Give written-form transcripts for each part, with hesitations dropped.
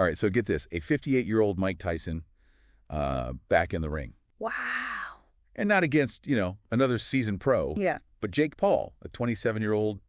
All right, so get this. A 58-year-old Mike Tyson back in the ring. Wow. And not against, another seasoned pro. Yeah. But Jake Paul, a 27-year-old,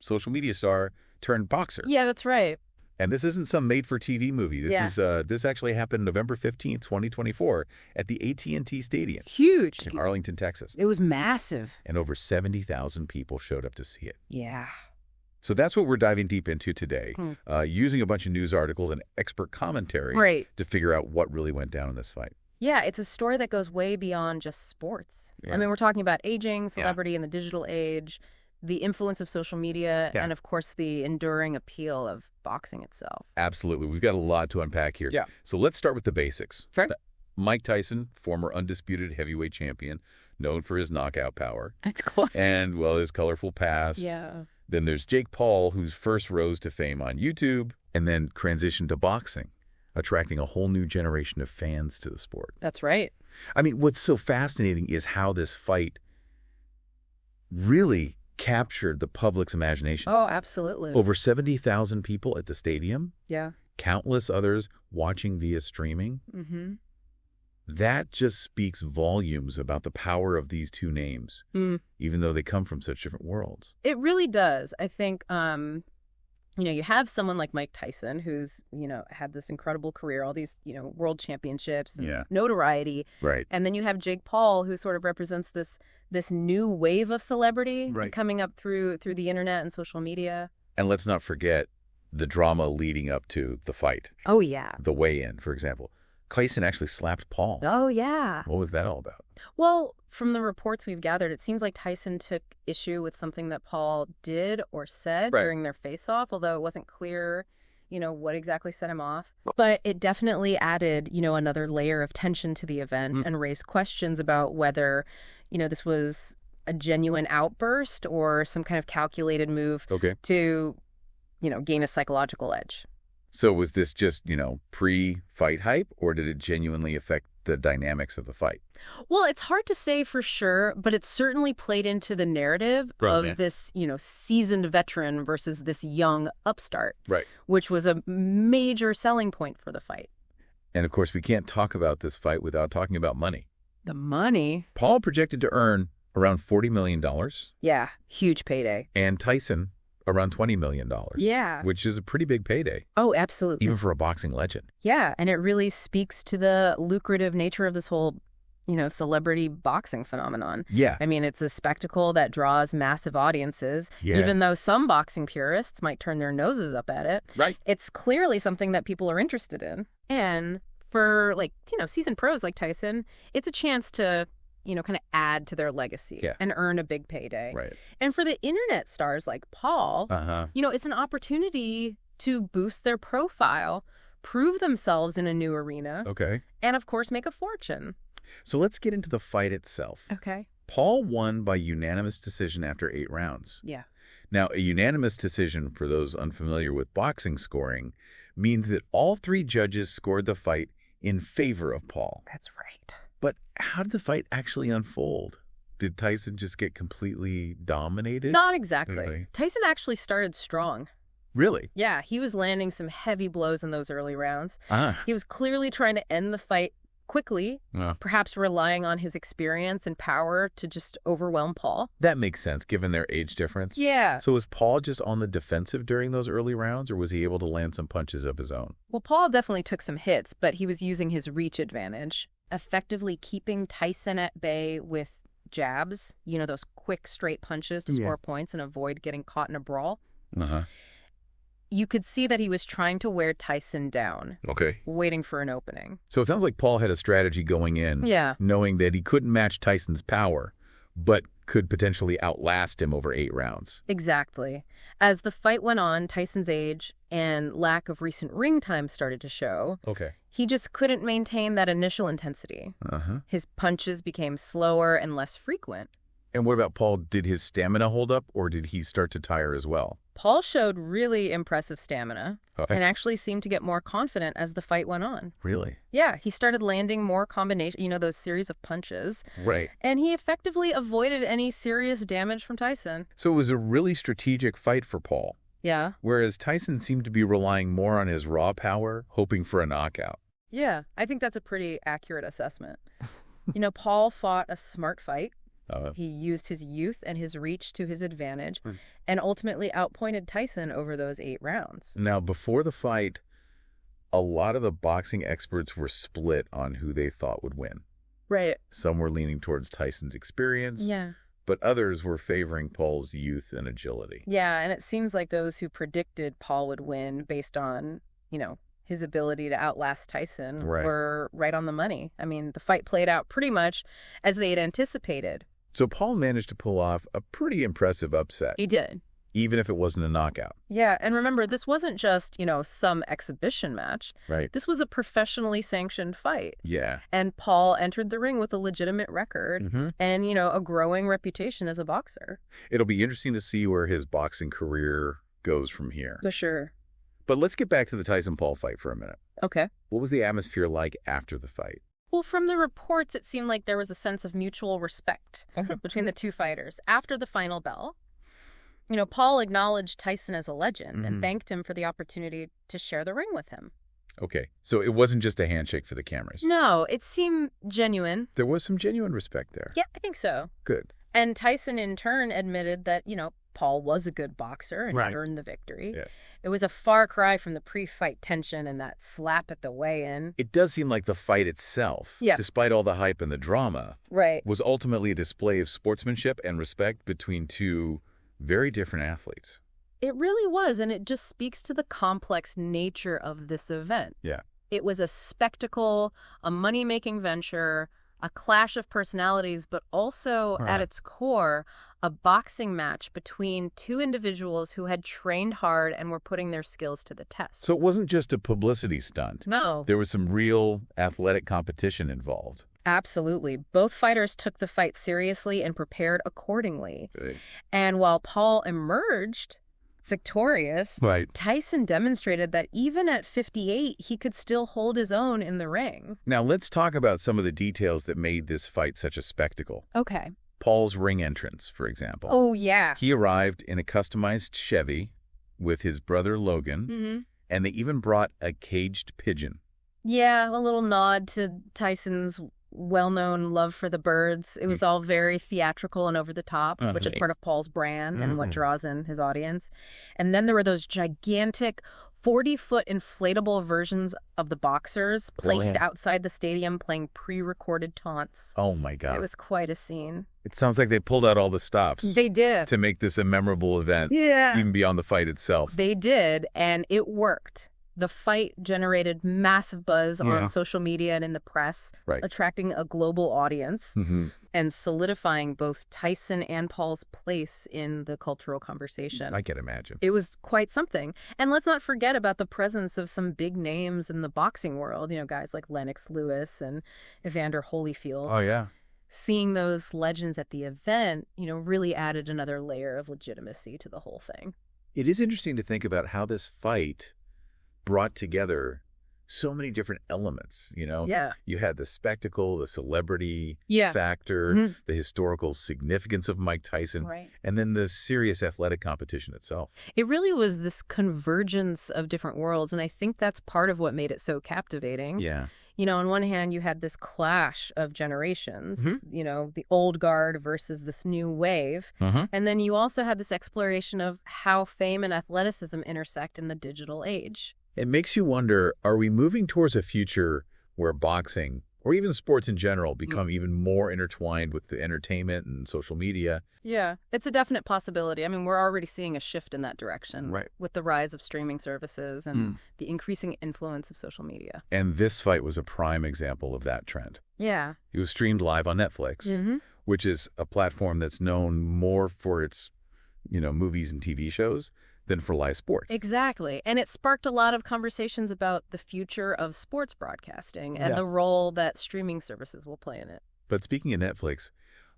social media star turned boxer. Yeah, that's right. And this isn't some made-for-TV movie. This actually happened November 15th, 2024 at the AT&T Stadium. It's huge. In Arlington, Texas. It was massive. And over 70,000 people showed up to see it. Yeah. So that's what we're diving deep into today, using a bunch of news articles and expert commentary to figure out what really went down in this fight. Yeah, it's a story that goes way beyond just sports. Yeah. I mean, we're talking about aging, celebrity in the digital age, the influence of social media, and, of course, the enduring appeal of boxing itself. Absolutely. We've got a lot to unpack here. Yeah. So let's start with the basics. Sure. Mike Tyson, former undisputed heavyweight champion, known for his knockout power. That's cool. And, well, his colorful past. Yeah. Then there's Jake Paul, who's first rose to fame on YouTube and then transitioned to boxing, attracting a whole new generation of fans to the sport. That's right. I mean, what's so fascinating is how this fight really captured the public's imagination. Oh, absolutely. Over 70,000 people at the stadium. Yeah. Countless others watching via streaming. Mm-hmm. That just speaks volumes about the power of these two names, even though they come from such different worlds. It really does. I think, you have someone like Mike Tyson who's, had this incredible career, all these, world championships and notoriety. Right. And then you have Jake Paul, who sort of represents this new wave of celebrity coming up through the internet and social media. And let's not forget the drama leading up to the fight. Oh, yeah. The weigh-in, for example. Tyson actually slapped Paul. Oh, yeah. What was that all about? Well, from the reports we've gathered, it seems like Tyson took issue with something that Paul did or said during their face-off, although it wasn't clear, what exactly set him off. But it definitely added, another layer of tension to the event and raised questions about whether, this was a genuine outburst or some kind of calculated move to, gain a psychological edge. So was this just, pre-fight hype, or did it genuinely affect the dynamics of the fight? Well, it's hard to say for sure, but it certainly played into the narrative of this, seasoned veteran versus this young upstart, which was a major selling point for the fight. And, of course, we can't talk about this fight without talking about money. The money? Paul projected to earn around $40 million. Yeah, huge payday. And Tyson around $20 million. Yeah. Which is a pretty big payday. Oh, absolutely. Even for a boxing legend. Yeah, and it really speaks to the lucrative nature of this whole, celebrity boxing phenomenon. Yeah. I mean, it's a spectacle that draws massive audiences, even though some boxing purists might turn their noses up at it. Right. It's clearly something that people are interested in. And for, seasoned pros like Tyson, it's a chance to kind of add to their legacy and earn a big payday. Right. And for the internet stars like Paul, it's an opportunity to boost their profile, prove themselves in a new arena. Okay. And, of course, make a fortune. So let's get into the fight itself. Okay. Paul won by unanimous decision after 8 rounds. Yeah. Now, a unanimous decision, for those unfamiliar with boxing scoring, means that all 3 judges scored the fight in favor of Paul. That's right. But how did the fight actually unfold? Did Tyson just get completely dominated? Not exactly. Tyson actually started strong. Really? Yeah, he was landing some heavy blows in those early rounds. He was clearly trying to end the fight quickly, perhaps relying on his experience and power to just overwhelm Paul. That makes sense, given their age difference. Yeah. So was Paul just on the defensive during those early rounds, or was he able to land some punches of his own? Well, Paul definitely took some hits, but he was using his reach advantage, effectively keeping Tyson at bay with jabs, those quick, straight punches to score points and avoid getting caught in a brawl. You could see that he was trying to wear Tyson down. Okay. Waiting for an opening. So it sounds like Paul had a strategy going in, knowing that he couldn't match Tyson's power, but could potentially outlast him over 8 rounds. Exactly. As the fight went on, Tyson's age and lack of recent ring time started to show. Okay. He just couldn't maintain that initial intensity. His punches became slower and less frequent. And what about Paul? Did his stamina hold up, or did he start to tire as well? Paul showed really impressive stamina and actually seemed to get more confident as the fight went on. Really? Yeah, he started landing more combination, those series of punches. Right. And he effectively avoided any serious damage from Tyson. So it was a really strategic fight for Paul. Yeah. Whereas Tyson seemed to be relying more on his raw power, hoping for a knockout. Yeah, I think that's a pretty accurate assessment. Paul fought a smart fight. He used his youth and his reach to his advantage and ultimately outpointed Tyson over those 8 rounds. Now, before the fight, a lot of the boxing experts were split on who they thought would win. Right. Some were leaning towards Tyson's experience, Yeah. but others were favoring Paul's youth and agility. Yeah, and it seems like those who predicted Paul would win based on, his ability to outlast Tyson were right on the money. I mean, the fight played out pretty much as they had anticipated. So Paul managed to pull off a pretty impressive upset. He did. Even if it wasn't a knockout. Yeah, and remember, this wasn't just, some exhibition match. Right. This was a professionally sanctioned fight. Yeah. And Paul entered the ring with a legitimate record and, a growing reputation as a boxer. It'll be interesting to see where his boxing career goes from here. For sure. But let's get back to the Tyson-Paul fight for a minute. Okay. What was the atmosphere like after the fight? Well, from the reports, it seemed like there was a sense of mutual respect between the two fighters. After the final bell, Paul acknowledged Tyson as a legend and thanked him for the opportunity to share the ring with him. Okay, so it wasn't just a handshake for the cameras. No, it seemed genuine. There was some genuine respect there. Yeah, I think so. Good. And Tyson, in turn, admitted that, Paul was a good boxer and had earned the victory. Yeah. It was a far cry from the pre-fight tension and that slap at the weigh-in. It does seem like the fight itself, despite all the hype and the drama, was ultimately a display of sportsmanship and respect between two very different athletes. It really was, and it just speaks to the complex nature of this event. Yeah. It was a spectacle, a money-making venture, a clash of personalities, but also, at its core, a boxing match between two individuals who had trained hard and were putting their skills to the test. So it wasn't just a publicity stunt. No. There was some real athletic competition involved. Absolutely. Both fighters took the fight seriously and prepared accordingly. Right. And while Paul emerged victorious, Tyson demonstrated that even at 58, he could still hold his own in the ring. Now, let's talk about some of the details that made this fight such a spectacle. Okay. Paul's ring entrance, for example. Oh, yeah. He arrived in a customized Chevy with his brother Logan, and they even brought a caged pigeon. Yeah, a little nod to Tyson's well-known love for the birds. It was all very theatrical and over the top, which is part of Paul's brand and what draws in his audience. And then there were those gigantic 40-foot inflatable versions of the boxers placed outside the stadium playing pre-recorded taunts. Oh, my God. It was quite a scene. It sounds like they pulled out all the stops. They did. To make this a memorable event. Yeah. Even beyond the fight itself. They did, and it worked. The fight generated massive buzz on social media and in the press, attracting a global audience and solidifying both Tyson and Paul's place in the cultural conversation. I can imagine. It was quite something. And let's not forget about the presence of some big names in the boxing world, guys like Lennox Lewis and Evander Holyfield. Oh, yeah. Seeing those legends at the event, really added another layer of legitimacy to the whole thing. It is interesting to think about how this fight brought together so many different elements, Yeah. You had the spectacle, the celebrity factor, the historical significance of Mike Tyson, and then the serious athletic competition itself. It really was this convergence of different worlds, and I think that's part of what made it so captivating. Yeah. On one hand, you had this clash of generations, the old guard versus this new wave. And then you also had this exploration of how fame and athleticism intersect in the digital age. It makes you wonder, are we moving towards a future where boxing, or even sports in general, become even more intertwined with the entertainment and social media? Yeah, it's a definite possibility. I mean, we're already seeing a shift in that direction with the rise of streaming services and the increasing influence of social media. And this fight was a prime example of that trend. Yeah. It was streamed live on Netflix, which is a platform that's known more for its, movies and TV shows than for live sports. Exactly. And it sparked a lot of conversations about the future of sports broadcasting and the role that streaming services will play in it. But speaking of Netflix,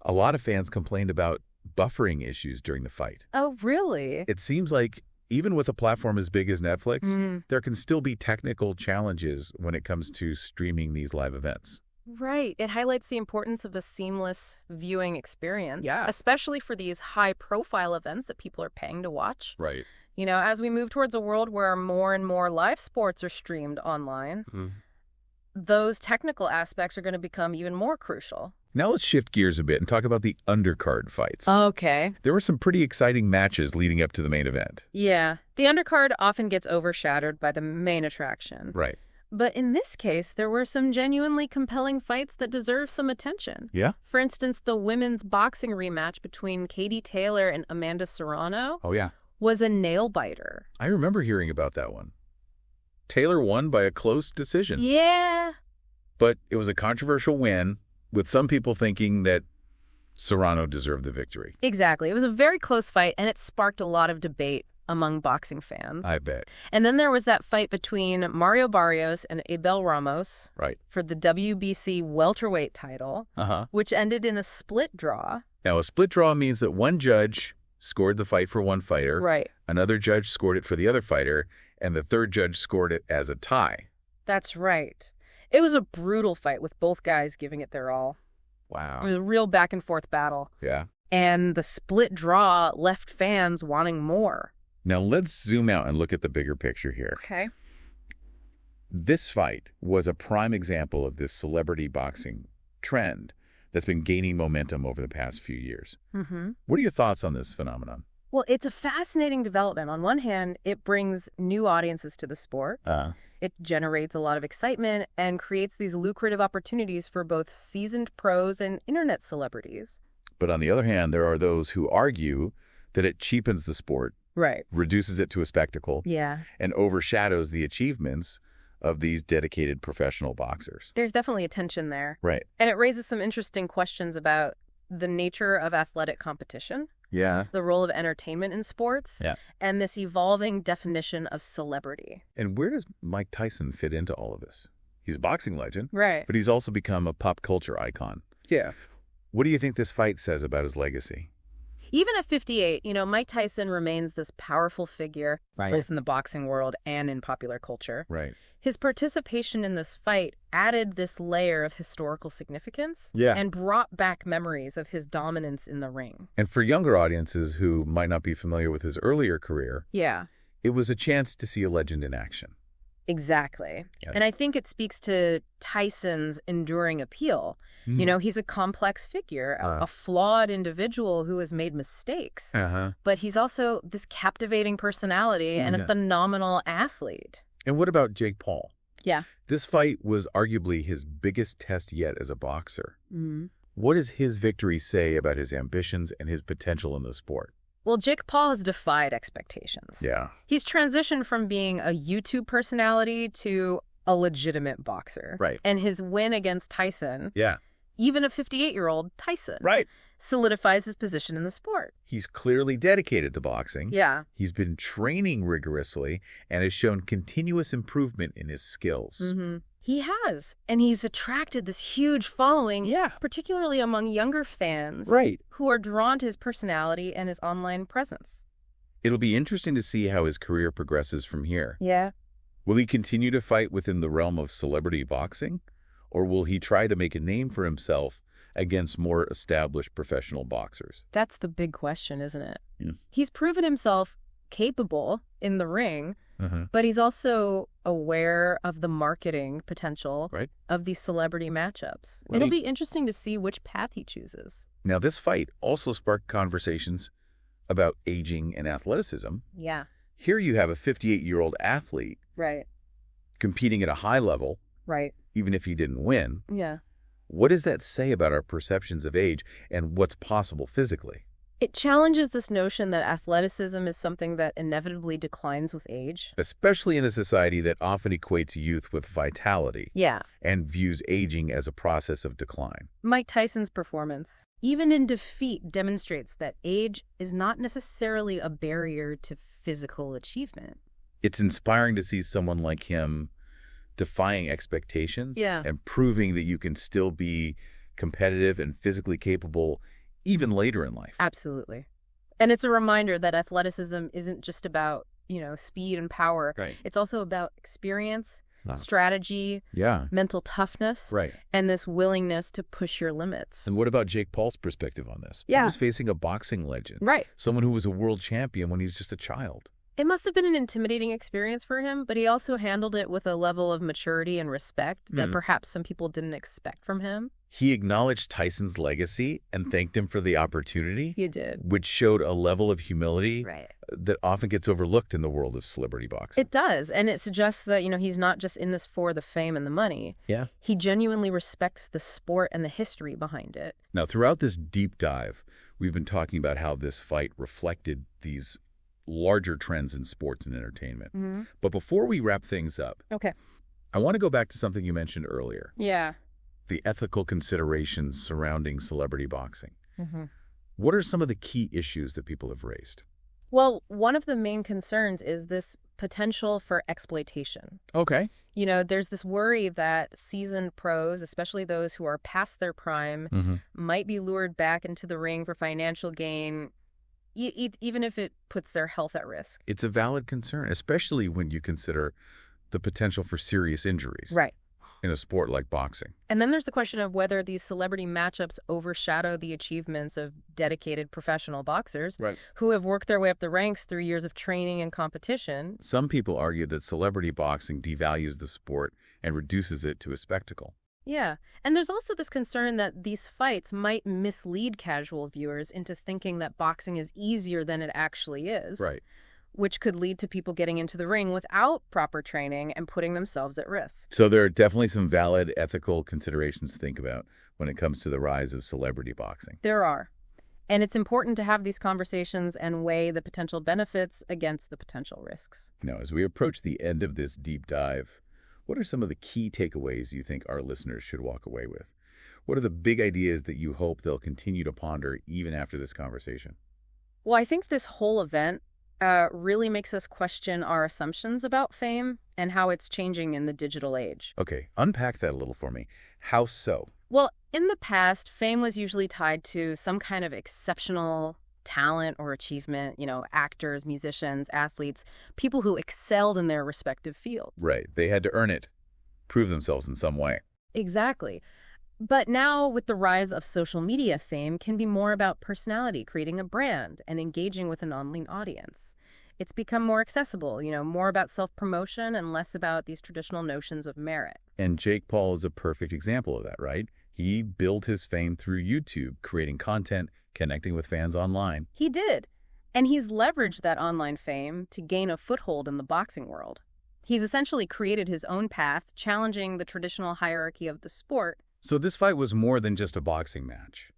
a lot of fans complained about buffering issues during the fight. Oh, really? It seems like even with a platform as big as Netflix, there can still be technical challenges when it comes to streaming these live events. Right. It highlights the importance of a seamless viewing experience, Yeah. especially for these high-profile events that people are paying to watch. Right. You know, as we move towards a world where more and more live sports are streamed online, those technical aspects are going to become even more crucial. Now let's shift gears a bit and talk about the undercard fights. Okay. There were some pretty exciting matches leading up to the main event. Yeah. The undercard often gets overshadowed by the main attraction. Right. But in this case, there were some genuinely compelling fights that deserve some attention. Yeah? For instance, the women's boxing rematch between Katie Taylor and Amanda Serrano was a nail-biter. I remember hearing about that one. Taylor won by a close decision. Yeah. But it was a controversial win, with some people thinking that Serrano deserved the victory. Exactly. It was a very close fight, and it sparked a lot of debate among boxing fans. I bet. And then there was that fight between Mario Barrios and Abel Ramos for the WBC welterweight title, which ended in a split draw. Now, a split draw means that one judge scored the fight for one fighter, another judge scored it for the other fighter, and the third judge scored it as a tie. That's right. It was a brutal fight with both guys giving it their all. Wow. It was a real back-and-forth battle. Yeah. And the split draw left fans wanting more. Now, let's zoom out and look at the bigger picture here. Okay. This fight was a prime example of this celebrity boxing trend that's been gaining momentum over the past few years. What are your thoughts on this phenomenon? Well, it's a fascinating development. On one hand, it brings new audiences to the sport. It generates a lot of excitement and creates these lucrative opportunities for both seasoned pros and internet celebrities. But on the other hand, there are those who argue that it cheapens the sport, reduces it to a spectacle, and overshadows the achievements of these dedicated professional boxers. There's definitely a tension there. Right. And it raises some interesting questions about the nature of athletic competition. Yeah. The role of entertainment in sports. Yeah. And this evolving definition of celebrity. And where does Mike Tyson fit into all of this? He's a boxing legend. Right. But he's also become a pop culture icon. Yeah. What do you think this fight says about his legacy? Even at 58, you know, Mike Tyson remains this powerful figure, both in the boxing world and in popular culture. Right. His participation in this fight added this layer of historical significance and brought back memories of his dominance in the ring. And for younger audiences who might not be familiar with his earlier career, it was a chance to see a legend in action. Exactly. Yeah. And I think it speaks to Tyson's enduring appeal. You know, he's a complex figure, a flawed individual who has made mistakes. But he's also this captivating personality and a phenomenal athlete. And what about Jake Paul? Yeah. This fight was arguably his biggest test yet as a boxer. What does his victory say about his ambitions and his potential in the sport? Well, Jake Paul has defied expectations. Yeah. He's transitioned from being a YouTube personality to a legitimate boxer. Right. And his win against Tyson, even a 58-year-old Tyson, solidifies his position in the sport. He's clearly dedicated to boxing. Yeah. He's been training rigorously and has shown continuous improvement in his skills. He has. And he's attracted this huge following, particularly among younger fans who are drawn to his personality and his online presence. It'll be interesting to see how his career progresses from here. Yeah. Will he continue to fight within the realm of celebrity boxing? Or will he try to make a name for himself against more established professional boxers? That's the big question, isn't it? He's proven himself capable in the ring, but he's also aware of the marketing potential of these celebrity matchups. It'll be interesting to see which path he chooses. Now, this fight also sparked conversations about aging and athleticism. Yeah. Here you have a 58-year-old athlete competing at a high level, even if he didn't win. Yeah. What does that say about our perceptions of age and what's possible physically? It challenges this notion that athleticism is something that inevitably declines with age. Especially in a society that often equates youth with vitality. Yeah. And views aging as a process of decline. Mike Tyson's performance, even in defeat, demonstrates that age is not necessarily a barrier to physical achievement. It's inspiring to see someone like him defying expectations and proving that you can still be competitive and physically capable even later in life. Absolutely. And it's a reminder that athleticism isn't just about, you know, speed and power. It's also about experience, strategy, mental toughness, and this willingness to push your limits. And what about Jake Paul's perspective on this? He was facing a boxing legend. Someone who was a world champion when he was just a child. It must have been an intimidating experience for him, but he also handled it with a level of maturity and respect that perhaps some people didn't expect from him. He acknowledged Tyson's legacy and thanked him for the opportunity. He did. Which showed a level of humility that often gets overlooked in the world of celebrity boxing. It does, and it suggests that, he's not just in this for the fame and the money. Yeah. He genuinely respects the sport and the history behind it. Now, throughout this deep dive, we've been talking about how this fight reflected these larger trends in sports and entertainment. But before we wrap things up, I want to go back to something you mentioned earlier. Yeah. The ethical considerations surrounding celebrity boxing. What are some of the key issues that people have raised? Well, one of the main concerns is this potential for exploitation. Okay. There's this worry that seasoned pros, especially those who are past their prime, might be lured back into the ring for financial gain, even if it puts their health at risk. It's a valid concern, especially when you consider the potential for serious injuries. Right. In a sport like boxing. And then there's the question of whether these celebrity matchups overshadow the achievements of dedicated professional boxers who have worked their way up the ranks through years of training and competition. Some people argue that celebrity boxing devalues the sport and reduces it to a spectacle. Yeah, and there's also this concern that these fights might mislead casual viewers into thinking that boxing is easier than it actually is. Right. Which could lead to people getting into the ring without proper training and putting themselves at risk. So there are definitely some valid ethical considerations to think about when it comes to the rise of celebrity boxing. There are. And it's important to have these conversations and weigh the potential benefits against the potential risks. Now, as we approach the end of this deep dive, what are some of the key takeaways you think our listeners should walk away with? What are the big ideas that you hope they'll continue to ponder even after this conversation? Well, I think this whole event really makes us question our assumptions about fame and how it's changing in the digital age. Okay, unpack that a little for me. How so? Well, in the past, fame was usually tied to some kind of exceptional talent or achievement, actors, musicians, athletes, people who excelled in their respective fields. Right, they had to earn it, prove themselves in some way. Exactly. But now, with the rise of social media, fame can be more about personality, creating a brand, and engaging with an online audience. It's become more accessible, more about self-promotion and less about these traditional notions of merit. And Jake Paul is a perfect example of that, right? He built his fame through YouTube, creating content, connecting with fans online. He did. And he's leveraged that online fame to gain a foothold in the boxing world. He's essentially created his own path, challenging the traditional hierarchy of the sport. So this fight was more than just a boxing match.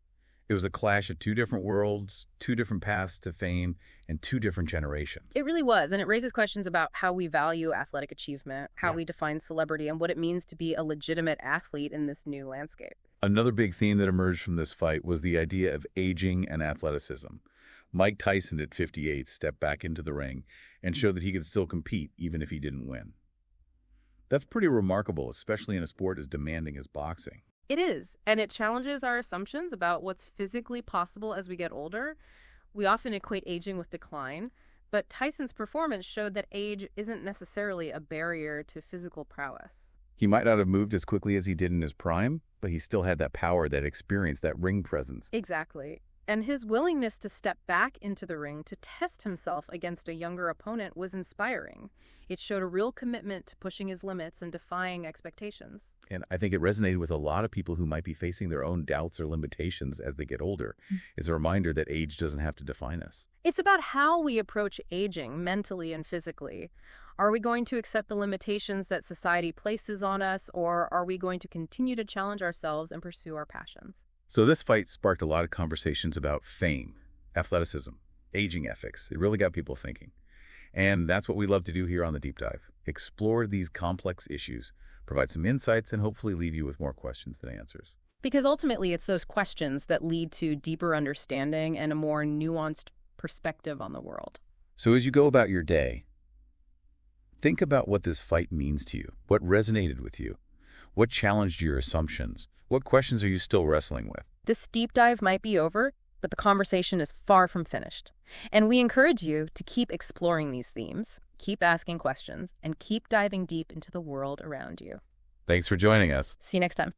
It was a clash of two different worlds, two different paths to fame, and two different generations. It really was, and it raises questions about how we value athletic achievement, how we define celebrity, and what it means to be a legitimate athlete in this new landscape. Another big theme that emerged from this fight was the idea of aging and athleticism. Mike Tyson at 58 stepped back into the ring and showed that he could still compete even if he didn't win. That's pretty remarkable, especially in a sport as demanding as boxing. It is, and it challenges our assumptions about what's physically possible as we get older. We often equate aging with decline, but Tyson's performance showed that age isn't necessarily a barrier to physical prowess. He might not have moved as quickly as he did in his prime, but he still had that power, that experience, that ring presence. Exactly. And his willingness to step back into the ring to test himself against a younger opponent was inspiring. It showed a real commitment to pushing his limits and defying expectations. And I think it resonated with a lot of people who might be facing their own doubts or limitations as they get older. It's a reminder that age doesn't have to define us. It's about how we approach aging mentally and physically. Are we going to accept the limitations that society places on us, or are we going to continue to challenge ourselves and pursue our passions? So this fight sparked a lot of conversations about fame, athleticism, aging ethics. It really got people thinking. And that's what we love to do here on The Deep Dive. Explore these complex issues, provide some insights, and hopefully leave you with more questions than answers. Because ultimately, it's those questions that lead to deeper understanding and a more nuanced perspective on the world. So as you go about your day, think about what this fight means to you, what resonated with you, what challenged your assumptions, what questions are you still wrestling with? This deep dive might be over, but the conversation is far from finished. And we encourage you to keep exploring these themes, keep asking questions, and keep diving deep into the world around you. Thanks for joining us. See you next time.